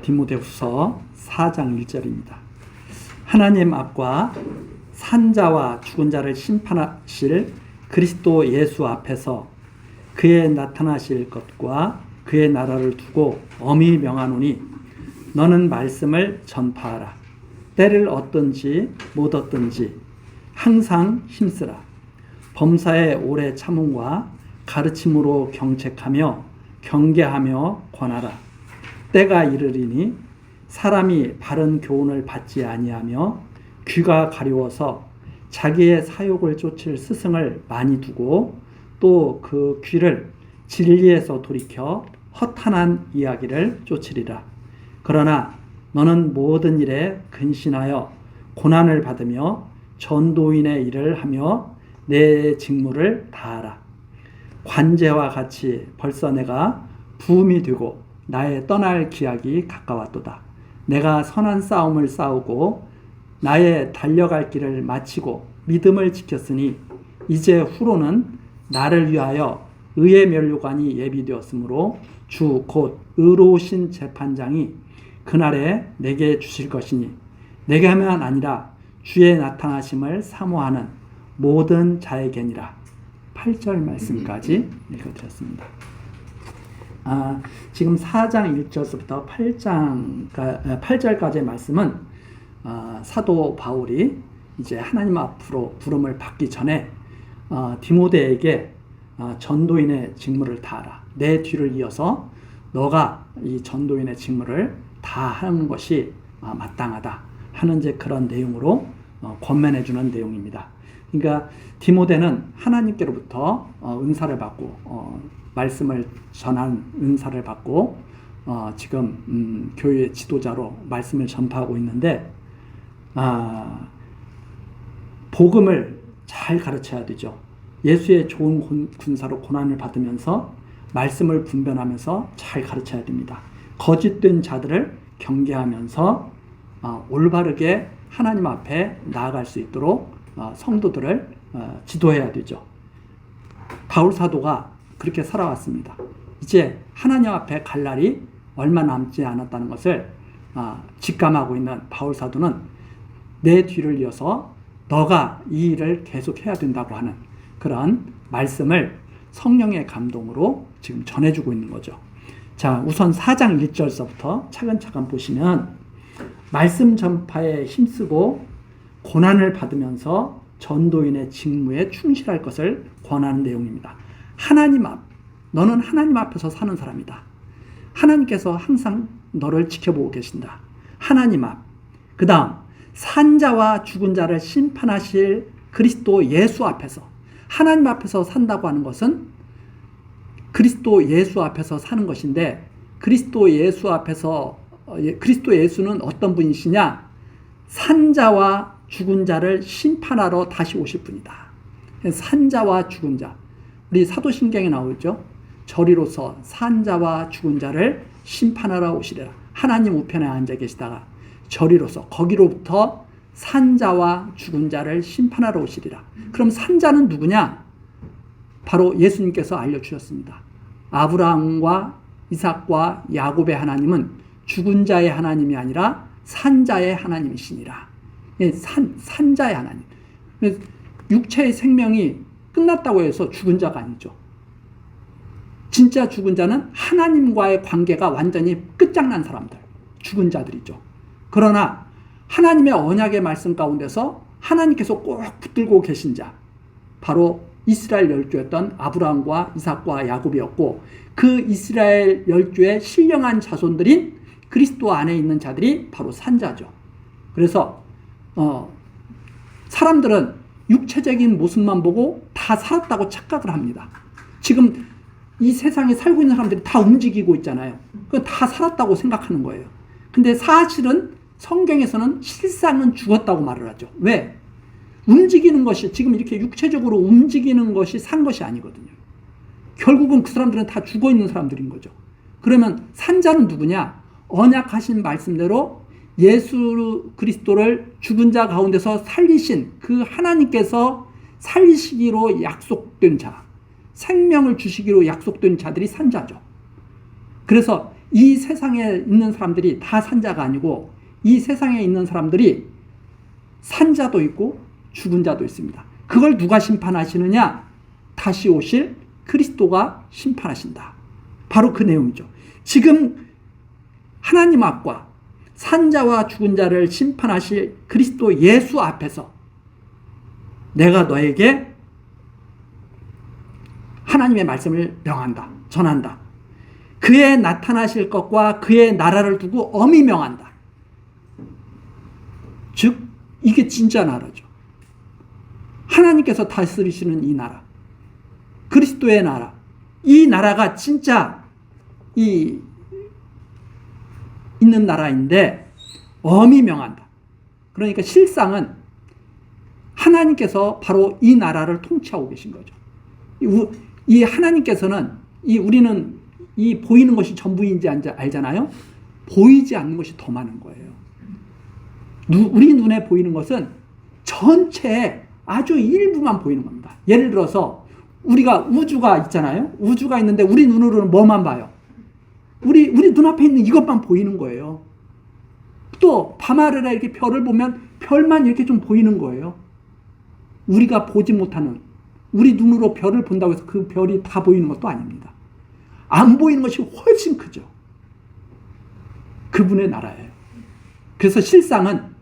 디모데후서 4장 1절입니다. 하나님 앞과 산자와 죽은 자를 심판하실 그리스도 예수 앞에서 그의 나타나실 것과 그의 나라를 두고 엄히 명하노니 너는 말씀을 전파하라. 때를 얻든지 못 얻든지 항상 힘쓰라. 범사에 오래 참음과 가르침으로 경책하며 경계하며 권하라. 때가 이르리니 사람이 바른 교훈을 받지 아니하며 귀가 가려워서 자기의 사욕을 쫓을 스승을 많이 두고 또 그 귀를 진리에서 돌이켜 허탄한 이야기를 쫓으리라. 그러나 너는 모든 일에 근신하여 고난을 받으며 전도인의 일을 하며 내 직무를 다하라. 관제와 같이 벌써 내가 부음이 되고 나의 떠날 기약이 가까웠도다. 내가 선한 싸움을 싸우고 나의 달려갈 길을 마치고 믿음을 지켰으니 이제 후로는 나를 위하여 의의 면류관이 예비되었으므로 주 곧 의로우신 재판장이 그날에 내게 주실 것이니 내게만 아니라 주의 나타나심을 사모하는 모든 자에게니라. 8절 말씀까지 읽어드렸습니다. 지금 4장 1절부터 8절까지의 말씀은 사도 바울이 이제 하나님 앞으로 부름을 받기 전에 디모데에게 전도인의 직무를 다하라. 내 뒤를 이어서 너가 이 전도인의 직무를 다 하는 것이 마땅하다 하는 이제 그런 내용으로 권면해 주는 내용입니다. 그러니까 디모데는 하나님께로부터 은사를 받고 말씀을 전한 은사를 받고 지금 교회 지도자로 말씀을 전파하고 있는데 복음을 잘 가르쳐야 되죠. 예수의 좋은 군사로 고난을 받으면서 말씀을 분별하면서 잘 가르쳐야 됩니다. 거짓된 자들을 경계하면서 올바르게 하나님 앞에 나아갈 수 있도록 성도들을 지도해야 되죠. 바울 사도가 그렇게 살아왔습니다. 이제 하나님 앞에 갈 날이 얼마 남지 않았다는 것을 직감하고 있는 바울 사도는 내 뒤를 이어서 너가 이 일을 계속해야 된다고 하는 그런 말씀을 성령의 감동으로 지금 전해주고 있는 거죠. 자, 우선 4장 1절서부터 차근차근 보시면 말씀 전파에 힘쓰고 고난을 받으면서 전도인의 직무에 충실할 것을 권하는 내용입니다. 너는 하나님 앞에서 사는 사람이다. 하나님께서 항상 너를 지켜보고 계신다. 하나님 앞. 그 다음 산자와 죽은 자를 심판하실 그리스도 예수 앞에서, 하나님 앞에서 산다고 하는 것은 그리스도 예수 앞에서 사는 것인데, 그리스도 예수는 어떤 분이시냐? 산자와 죽은 자를 심판하러 다시 오실 분이다. 산자와 죽은 자, 우리 사도신경에 나오죠. 저리로서 산자와 죽은 자를 심판하러 오시리라. 하나님 우편에 앉아 계시다가 저리로서, 거기로부터 산자와 죽은 자를 심판하러 오시리라. 그럼 산자는 누구냐? 바로 예수님께서 알려주셨습니다. 아브라함과 이삭과 야곱의 하나님은 죽은 자의 하나님이 아니라 산자의 하나님이시니라. 산자의 하나님. 육체의 생명이 끝났다고 해서 죽은 자가 아니죠. 진짜 죽은 자는 하나님과의 관계가 완전히 끝장난 사람들, 죽은 자들이죠. 그러나 하나님의 언약의 말씀 가운데서 하나님께서 꼭 붙들고 계신 자, 바로 이스라엘 열조였던 아브라함과 이삭과 야곱이었고, 그 이스라엘 열조의 신령한 자손들인 그리스도 안에 있는 자들이 바로 산자죠. 그래서 사람들은 육체적인 모습만 보고 다 살았다고 착각을 합니다. 지금 이 세상에 살고 있는 사람들이 다 움직이고 있잖아요. 그건 다 살았다고 생각하는 거예요. 근데 사실은 성경에서는 실상은 죽었다고 말을 하죠. 왜? 움직이는 것이, 지금 이렇게 육체적으로 움직이는 것이 산 것이 아니거든요. 결국은 그 사람들은 다 죽어 있는 사람들인 거죠. 그러면 산자는 누구냐? 언약하신 말씀대로 예수 그리스도를 죽은 자 가운데서 살리신 그 하나님께서 살리시기로 약속된 자, 생명을 주시기로 약속된 자들이 산자죠. 그래서 이 세상에 있는 사람들이 다 산자가 아니고 이 세상에 있는 사람들이 산자도 있고 죽은 자도 있습니다. 그걸 누가 심판하시느냐? 다시 오실 그리스도가 심판하신다. 바로 그 내용이죠. 지금 하나님 앞과 산자와 죽은 자를 심판하실 그리스도 예수 앞에서 내가 너에게 하나님의 말씀을 명한다. 전한다. 그의 나타나실 것과 그의 나라를 두고 엄히 명한다. 즉 이게 진짜 나라죠. 하나님께서 다스리시는 이 나라, 그리스도의 나라, 이 나라가 진짜 있는 나라인데 엄히 명한다. 그러니까 실상은 하나님께서 바로 이 나라를 통치하고 계신 거죠. 이 하나님께서는 우리는 이 보이는 것이 전부인지 알잖아요. 보이지 않는 것이 더 많은 거예요. 우리 눈에 보이는 것은 전체의 아주 일부만 보이는 겁니다. 예를 들어서 우리가 우주가 있잖아요. 우주가 있는데 우리 눈으로는 뭐만 봐요? 우리 눈앞에 있는 이것만 보이는 거예요. 또 밤하늘에 이렇게 별을 보면 별만 이렇게 좀 보이는 거예요. 우리가 보지 못하는, 우리 눈으로 별을 본다고 해서 그 별이 다 보이는 것도 아닙니다. 안 보이는 것이 훨씬 크죠. 그분의 나라예요. 그래서 실상은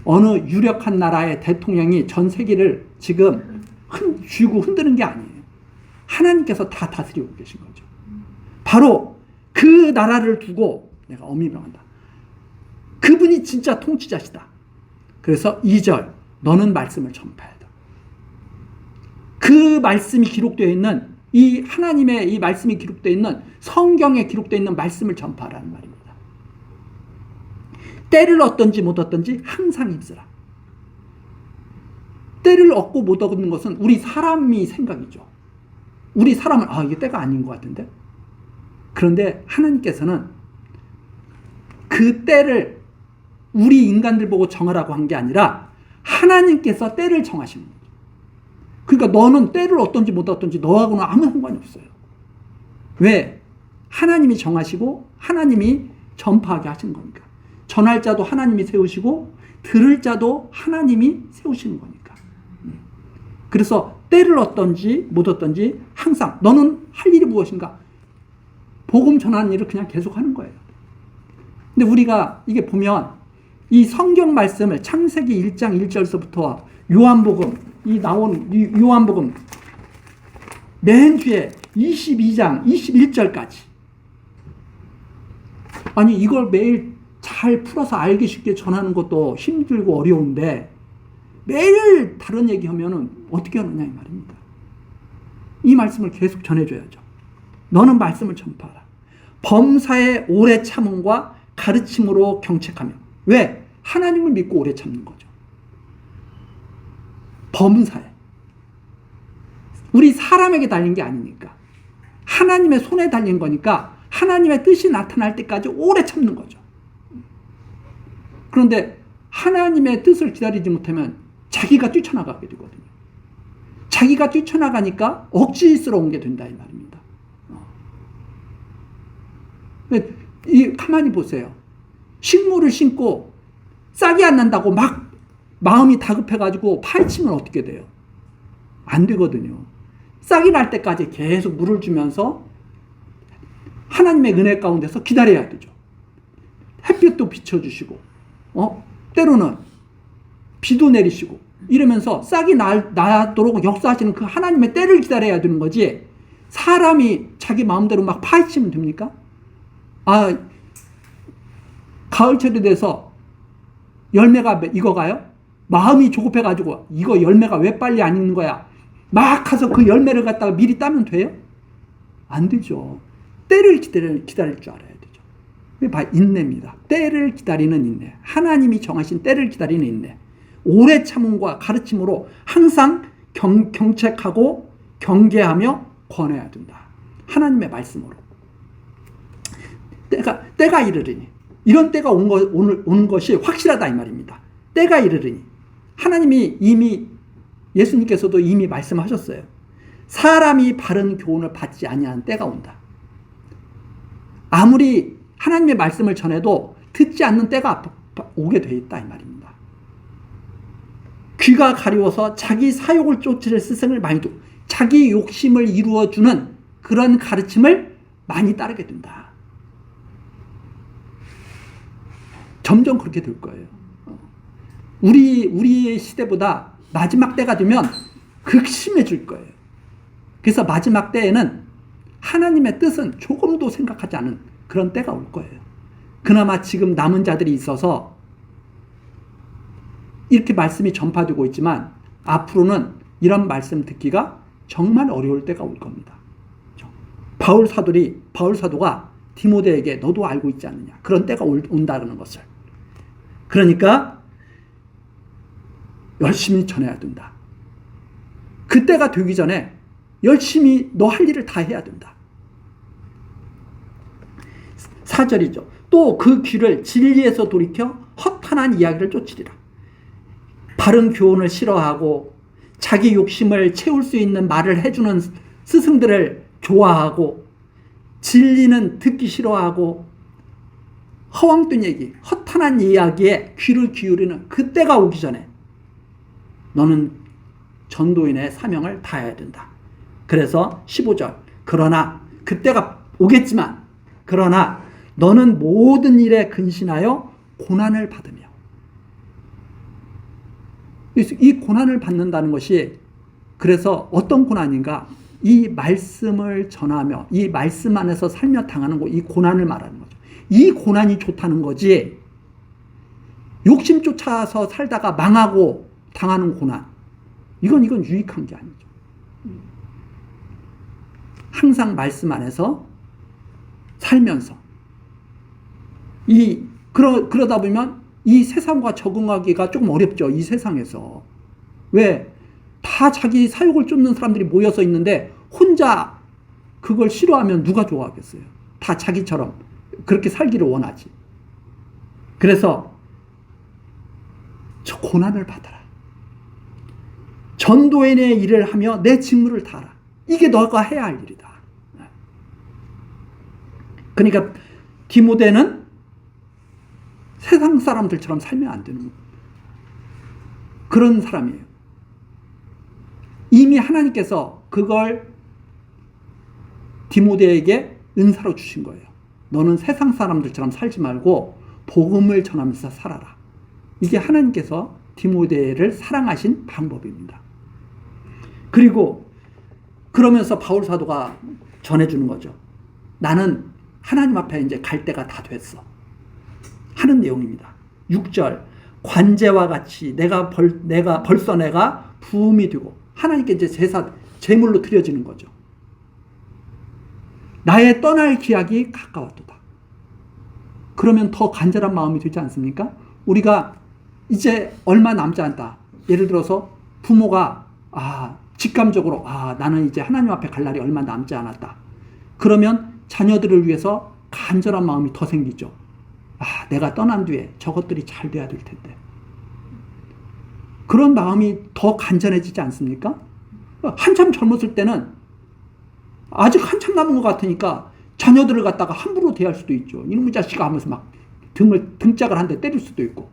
어느 유력한 나라의 대통령이 전 세계를 지금 쥐고 흔드는 게 아니에요. 하나님께서 다 다스리고 계신 거죠. 바로 그 나라를 두고 내가 엄히 명한다. 그분이 진짜 통치자시다. 그래서 2절 너는 말씀을 전파해라. 그 말씀이 기록되어 있는 이 하나님의 이 말씀이 기록되어 있는 성경에 기록되어 있는 말씀을 전파하라는 말입니다. 때를 얻든지 못 얻든지 항상 입으라. 때를 얻고 못 얻는 것은 우리 사람이 생각이죠. 우리 사람은 이게 때가 아닌 것 같은데. 그런데 하나님께서는 그 때를 우리 인간들 보고 정하라고 한 게 아니라 하나님께서 때를 정하시는 거죠. 그러니까 너는 때를 얻든지 못 얻든지 너하고는 아무 상관이 없어요. 왜? 하나님이 정하시고 하나님이 전파하게 하신 거니까. 전할 자도 하나님이 세우시고 들을 자도 하나님이 세우시는 거니까. 그래서 때를 얻든지 못 얻든지 항상 너는 할 일이 무엇인가? 복음 전하는 일을 그냥 계속 하는 거예요. 근데 우리가 이게 보면 이 성경 말씀을 창세기 1장 1절서부터 요한복음 나온 요한복음 맨 뒤에 22장 21절까지 아니 이걸 매일 잘 풀어서 알기 쉽게 전하는 것도 힘들고 어려운데 매일 다른 얘기하면은 어떻게 하느냐 이 말입니다. 이 말씀을 계속 전해줘야죠. 너는 말씀을 전파하라. 범사에 오래 참음과 가르침으로 경책하며. 왜? 하나님을 믿고 오래 참는 거죠. 범사에. 우리 사람에게 달린 게 아니니까. 하나님의 손에 달린 거니까 하나님의 뜻이 나타날 때까지 오래 참는 거죠. 그런데 하나님의 뜻을 기다리지 못하면 자기가 뛰쳐나가게 되거든요. 자기가 뛰쳐나가니까 억지스러운 게 된다 이 말입니다. 가만히 보세요. 식물을 심고 싹이 안 난다고 막 마음이 다급해가지고 파헤치면 어떻게 돼요? 안 되거든요. 싹이 날 때까지 계속 물을 주면서 하나님의 은혜 가운데서 기다려야 되죠. 햇빛도 비춰주시고 때로는 비도 내리시고 이러면서 싹이 나도록 역사하시는 그 하나님의 때를 기다려야 되는 거지. 사람이 자기 마음대로 막 파헤치면 됩니까? 가을철이 돼서 열매가 익어가요? 마음이 조급해가지고 이거 열매가 왜 빨리 안 익는 거야? 막 가서 그 열매를 갖다가 미리 따면 돼요? 안 되죠. 때를 기다릴 줄 알아야 되죠. 그게 인내입니다. 때를 기다리는 인내. 하나님이 정하신 때를 기다리는 인내. 오래 참음과 가르침으로 항상 경책하고 경계하며 권해야 된다. 하나님의 말씀으로. 때가 이르리니. 이런 때가 오는 것이 확실하다 이 말입니다. 때가 이르리니. 하나님이 이미 예수님께서도 이미 말씀하셨어요. 사람이 바른 교훈을 받지 아니하는 때가 온다. 아무리 하나님의 말씀을 전해도 듣지 않는 때가 오게 돼 있다 이 말입니다. 귀가 가려워서 자기 사욕을 쫓을 스승을 많이 두고 자기 욕심을 이루어주는 그런 가르침을 많이 따르게 된다. 점점 그렇게 될 거예요. 우리의 시대보다 마지막 때가 되면 극심해질 거예요. 그래서 마지막 때에는 하나님의 뜻은 조금도 생각하지 않은 그런 때가 올 거예요. 그나마 지금 남은 자들이 있어서 이렇게 말씀이 전파되고 있지만 앞으로는 이런 말씀 듣기가 정말 어려울 때가 올 겁니다. 바울 사도가 디모데에게 너도 알고 있지 않느냐 그런 때가 온다는 것을. 그러니까 열심히 전해야 된다. 그때가 되기 전에 열심히 너 할 일을 다 해야 된다. 4절이죠. 또 그 귀를 진리에서 돌이켜 허탄한 이야기를 쫓으리라. 바른 교훈을 싫어하고 자기 욕심을 채울 수 있는 말을 해주는 스승들을 좋아하고 진리는 듣기 싫어하고 허황된 얘기, 허탄한 이야기에 귀를 기울이는 그때가 오기 전에 너는 전도인의 사명을 다해야 된다. 그래서 15절 그러나 그때가 오겠지만 그러나 너는 모든 일에 근신하여 고난을 받으며 이 고난을 받는다는 것이 그래서 어떤 고난인가 이 말씀을 전하며 이 말씀 안에서 살며 당하는 이 고난을 말하는 거죠. 이 고난이 좋다는 거지 욕심 쫓아서 살다가 망하고 당하는 고난 이건 유익한 게 아니죠. 항상 말씀 안에서 살면서 그러다 보면 이 세상과 적응하기가 조금 어렵죠. 이 세상에서. 왜? 다 자기 사욕을 쫓는 사람들이 모여서 있는데 혼자 그걸 싫어하면 누가 좋아하겠어요? 다 자기처럼 그렇게 살기를 원하지. 그래서 저 고난을 받아라. 전도인의 일을 하며 내 직무를 다하라. 이게 너가 해야 할 일이다. 그러니까 디모데는 세상 사람들처럼 살면 안 되는 그런 사람이에요. 이미 하나님께서 그걸 디모데에게 은사로 주신 거예요. 너는 세상 사람들처럼 살지 말고 복음을 전하면서 살아라. 이게 하나님께서 디모데를 사랑하신 방법입니다. 그리고 그러면서 바울 사도가 전해주는 거죠. 나는 하나님 앞에 이제 갈 때가 다 됐어. 하는 내용입니다. 6절 관제와 같이 벌써 내가 부음이 되고 하나님께 이제 제물로 드려지는 거죠. 나의 떠날 기약이 가까웠도다. 그러면 더 간절한 마음이 되지 않습니까? 우리가 이제 얼마 남지 않다. 예를 들어서 부모가 직감적으로 나는 이제 하나님 앞에 갈 날이 얼마 남지 않았다. 그러면 자녀들을 위해서 간절한 마음이 더 생기죠. 내가 떠난 뒤에 저것들이 잘 돼야 될 텐데. 그런 마음이 더 간절해지지 않습니까? 한참 젊었을 때는 아직 한참 남은 것 같으니까 자녀들을 갖다가 함부로 대할 수도 있죠. 이놈의 자식아 하면서 막 등짝을 한 대 때릴 수도 있고.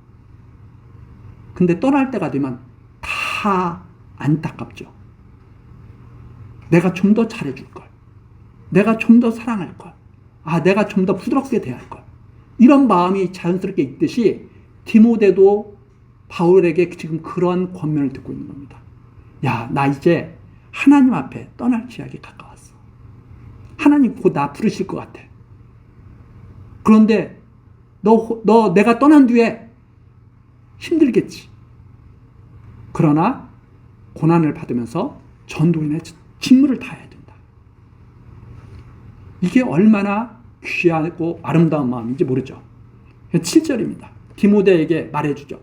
근데 떠날 때가 되면 다 안타깝죠. 내가 좀 더 잘해줄 걸. 내가 좀 더 사랑할 걸. 내가 좀 더 부드럽게 대할 걸. 이런 마음이 자연스럽게 있듯이 디모데도 바울에게 지금 그런 권면을 듣고 있는 겁니다. 나 이제 하나님 앞에 떠날 기약이 가까웠어. 하나님 곧 나 부르실 것 같아. 그런데 너 내가 떠난 뒤에 힘들겠지. 그러나 고난을 받으면서 전도인의 직무를 다해야 된다. 이게 얼마나 귀하고 아름다운 마음인지 모르죠. 7절입니다. 디모데에게 말해주죠.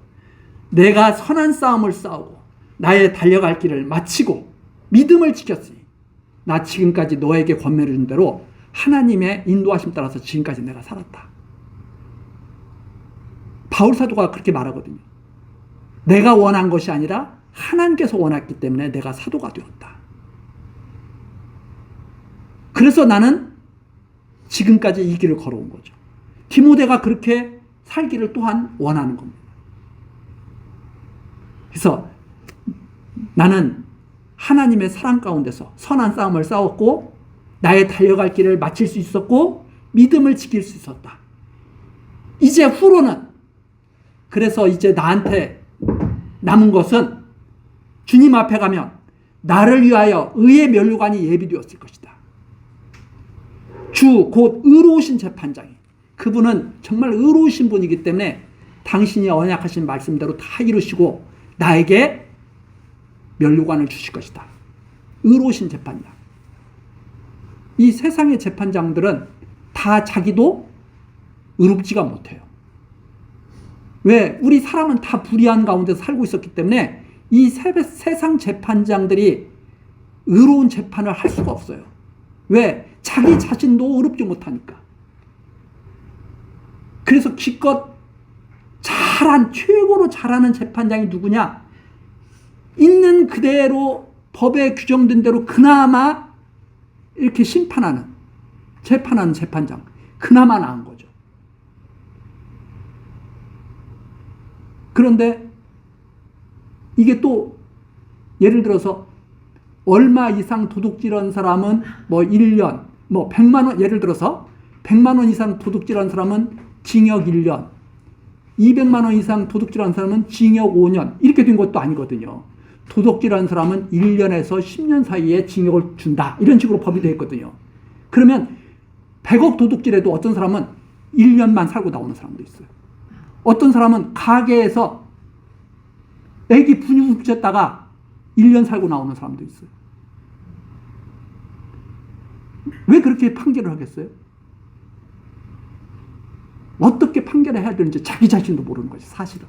내가 선한 싸움을 싸우고 나의 달려갈 길을 마치고 믿음을 지켰으니 나 지금까지 너에게 권면을 준 대로 하나님의 인도하심 따라서 지금까지 내가 살았다. 바울 사도가 그렇게 말하거든요. 내가 원한 것이 아니라 하나님께서 원했기 때문에 내가 사도가 되었다. 그래서 나는 지금까지 이 길을 걸어온 거죠. 디모데가 그렇게 살기를 또한 원하는 겁니다. 그래서 나는 하나님의 사랑 가운데서 선한 싸움을 싸웠고 나의 달려갈 길을 마칠 수 있었고 믿음을 지킬 수 있었다. 이제 후로는 그래서 이제 나한테 남은 것은 주님 앞에 가면 나를 위하여 의의 면류관이 예비되었을 것이다. 주 곧 의로우신 재판장이, 그분은 정말 의로우신 분이기 때문에 당신이 언약하신 말씀대로 다 이루시고 나에게 면류관을 주실 것이다. 의로우신 재판장. 이 세상의 재판장들은 다 자기도 의롭지가 못해요. 왜? 우리 사람은 다 불의한 가운데서 살고 있었기 때문에 이 세상 재판장들이 의로운 재판을 할 수가 없어요. 왜? 자기 자신도 의롭지 못하니까. 그래서 기껏 최고로 잘하는 재판장이 누구냐? 있는 그대로 법에 규정된 대로 그나마 이렇게 재판하는 재판장. 그나마 나은 거죠. 그런데 이게 또 예를 들어서 얼마 이상 도둑질한 사람은 1년, 100만 원, 예를 들어서 100만 원 이상 도둑질한 사람은 징역 1년, 200만 원 이상 도둑질한 사람은 징역 5년, 이렇게 된 것도 아니거든요. 도둑질한 사람은 1년에서 10년 사이에 징역을 준다. 이런 식으로 법이 되어 있거든요. 그러면 100억 도둑질해도 어떤 사람은 1년만 살고 나오는 사람도 있어요. 어떤 사람은 가게에서 애기 분유 훔쳤다가 1년 살고 나오는 사람도 있어요. 왜 그렇게 판결을 하겠어요? 어떻게 판결을 해야 되는지 자기 자신도 모르는 거지, 사실은.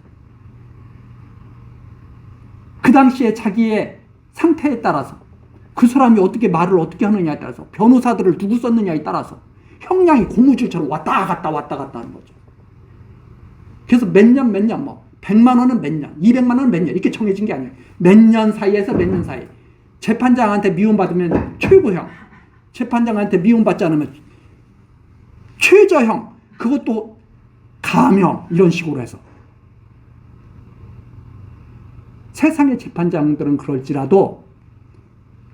그 당시에 자기의 상태에 따라서, 그 사람이 어떻게 말을 어떻게 하느냐에 따라서, 변호사들을 누구 썼느냐에 따라서 형량이 고무줄처럼 왔다 갔다 하는 거죠. 그래서 몇 년, 100만 원은 몇 년, 200만 원은 몇 년, 이렇게 정해진 게 아니에요. 몇 년 사이에서 몇 년 사이. 재판장한테 미움받으면 최고형, 재판장한테 미움받지 않으면 최저형, 그것도 감형, 이런 식으로 해서. 세상의 재판장들은 그럴지라도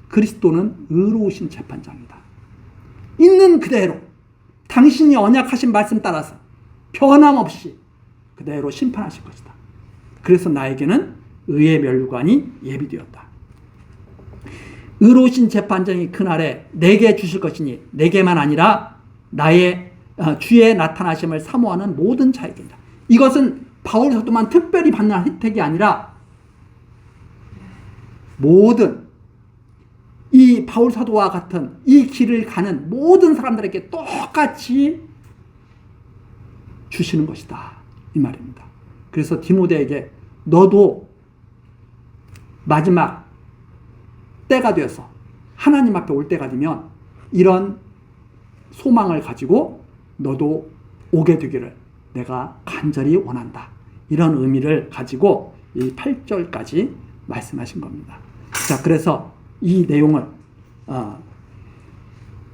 그리스도는 의로우신 재판장이다. 있는 그대로 당신이 언약하신 말씀 따라서 변함없이 그대로 심판하실 것이다. 그래서 나에게는 의의 면류관이 예비되었다. 의로우신 재판장이 그날에 내게 주실 것이니 내게만 아니라 나의 주의 나타나심을 사모하는 모든 자에게다. 이것은 바울 사도만 특별히 받는 혜택이 아니라 모든 이 바울 사도와 같은 이 길을 가는 모든 사람들에게 똑같이 주시는 것이다, 이 말입니다. 그래서 디모데에게 너도 마지막 때가 되어서 하나님 앞에 올 때가 되면 이런 소망을 가지고 너도 오게 되기를 내가 간절히 원한다. 이런 의미를 가지고 이 8절까지 말씀하신 겁니다. 자, 그래서 이 내용을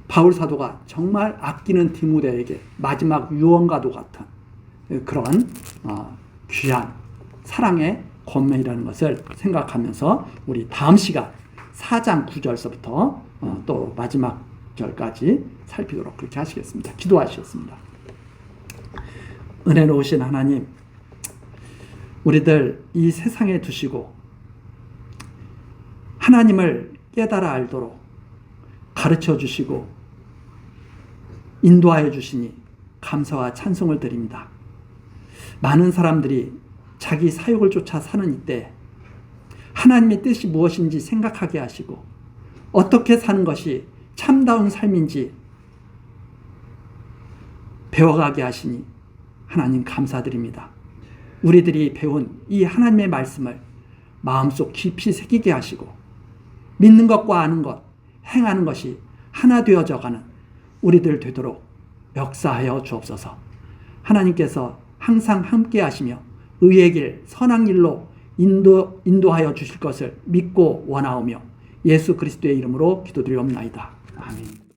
바울 사도가 정말 아끼는 디모데에게 마지막 유언과도 같은 그런 귀한 사랑의 권면이라는 것을 생각하면서 우리 다음 시간 4장 9절서부터 또 마지막 절까지 살피도록 그렇게 하시겠습니다. 기도하시겠습니다. 은혜로우신 하나님, 우리들 이 세상에 두시고 하나님을 깨달아 알도록 가르쳐 주시고 인도하여 주시니 감사와 찬송을 드립니다. 많은 사람들이 자기 사욕을 쫓아 사는 이때 하나님의 뜻이 무엇인지 생각하게 하시고 어떻게 사는 것이 참다운 삶인지 배워가게 하시니 하나님 감사드립니다. 우리들이 배운 이 하나님의 말씀을 마음속 깊이 새기게 하시고 믿는 것과 아는 것, 행하는 것이 하나 되어져가는 우리들 되도록 역사하여 주옵소서. 하나님께서 항상 함께 하시며 의의 길, 선한 길로 인도하여 주실 것을 믿고 원하오며 예수 그리스도의 이름으로 기도드리옵나이다. 아멘.